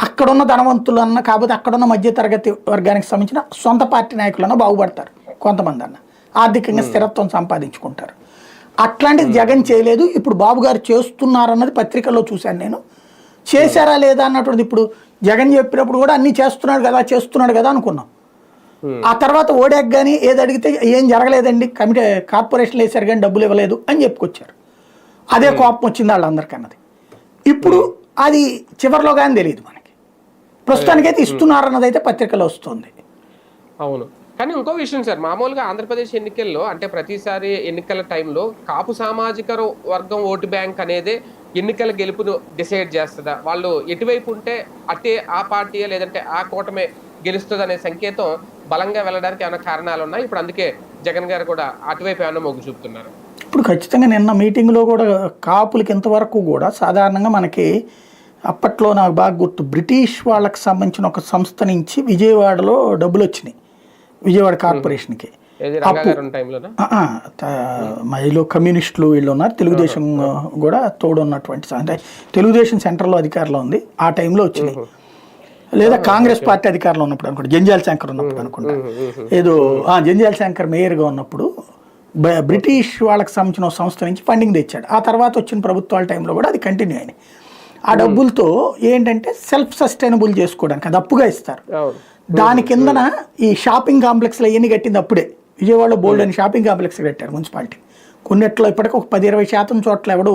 అక్కడున్న ధనవంతులన్నా కాకపోతే అక్కడున్న మధ్యతరగతి వర్గానికి సంబంధించిన సొంత పార్టీ నాయకులన్నా బాగుపడతారు, కొంతమంది అన్న ఆర్థికంగా స్థిరత్వం సంపాదించుకుంటారు. అట్లాంటిది జగన్ చేయలేదు. ఇప్పుడు బాబు గారు చేస్తున్నారన్నది పత్రికల్లో చూశాను నేను. చేశారా లేదా అన్నటువంటిది ఇప్పుడు జగన్ చెప్పినప్పుడు కూడా అన్నీ చేస్తున్నాడు కదా అనుకున్నాం. ఆ తర్వాత ఓడాక్ కానీ ఏది అడిగితే ఏం జరగలేదండి, కార్పొరేషన్లు వేశారు కానీ డబ్బులు ఇవ్వలేదు అని చెప్పుకొచ్చారు. అదే కోపం వచ్చింది వాళ్ళందరికన్నది. ఇప్పుడు అది చివరిలో కానీ తెలియదు మనకి. ప్రస్తుతానికైతే ఇస్తున్నారన్నది అయితే పత్రికలో వస్తుంది. అవును. కానీ ఇంకో విషయం సార్, మామూలుగా ఆంధ్రప్రదేశ్ ఎన్నికల్లో అంటే ప్రతిసారి ఎన్నికల టైంలో కాపు సామాజిక వర్గం ఓటు బ్యాంక్ అనేది ఎన్నికల గెలుపును డిసైడ్ చేస్తుందా, వాళ్ళు ఎటువైపు ఉంటే అటే ఆ పార్టీ లేదంటే ఆ కూటమే గెలుస్తుంది అనే సంకేతం బలంగా వెళ్ళడానికి ఏమైనా కారణాలు ఉన్నాయి? ఇప్పుడు అందుకే జగన్ గారు కూడా అటువైపు ఏమైనా మొగ్గు చూపుతున్నారు. ఇప్పుడు ఖచ్చితంగా నిన్న మీటింగ్లో కూడా కాపులకి ఇంతవరకు కూడా సాధారణంగా మనకి అప్పట్లో నాకు బాగా గుర్తు, బ్రిటిష్ వాళ్ళకి సంబంధించిన ఒక సంస్థ నుంచి విజయవాడలో డబ్బులు వచ్చినాయి, విజయవాడ కార్పొరేషన్కి. మహిళ కమ్యూనిస్టులు వీళ్ళు ఉన్నారు, తెలుగుదేశం కూడా తోడు ఉన్నటువంటి, అంటే తెలుగుదేశం సెంటర్లో అధికారంలో ఉంది ఆ టైంలో వచ్చినాయి, లేదా కాంగ్రెస్ పార్టీ అధికారంలో ఉన్నప్పుడు అనుకుంటా, జంజాల శంకర్ ఉన్నప్పుడు అనుకుంటా, ఏదో జంజాల శంకర్ మేయర్గా ఉన్నప్పుడు బ్రిటిష్ వాళ్ళకి సంబంధించిన సంస్థ నుంచి ఫండింగ్ తెచ్చాడు. ఆ తర్వాత వచ్చిన ప్రభుత్వాల టైంలో కూడా అది కంటిన్యూ అయింది. ఆ డబ్బులతో ఏంటంటే సెల్ఫ్ సస్టైనబుల్ చేసుకోవడానికి అది అప్పుగా ఇస్తారు. దాని కిందన ఈ షాపింగ్ కాంప్లెక్స్లో ఎన్ని కట్టింది అప్పుడే, విజయవాడలో బోల్డ్ అని షాపింగ్ కాంప్లెక్స్ కట్టారు మున్సిపాలిటీ. కొన్నిట్లో ఇప్పటికీ ఒక 10-20% చోట్ల ఎవడు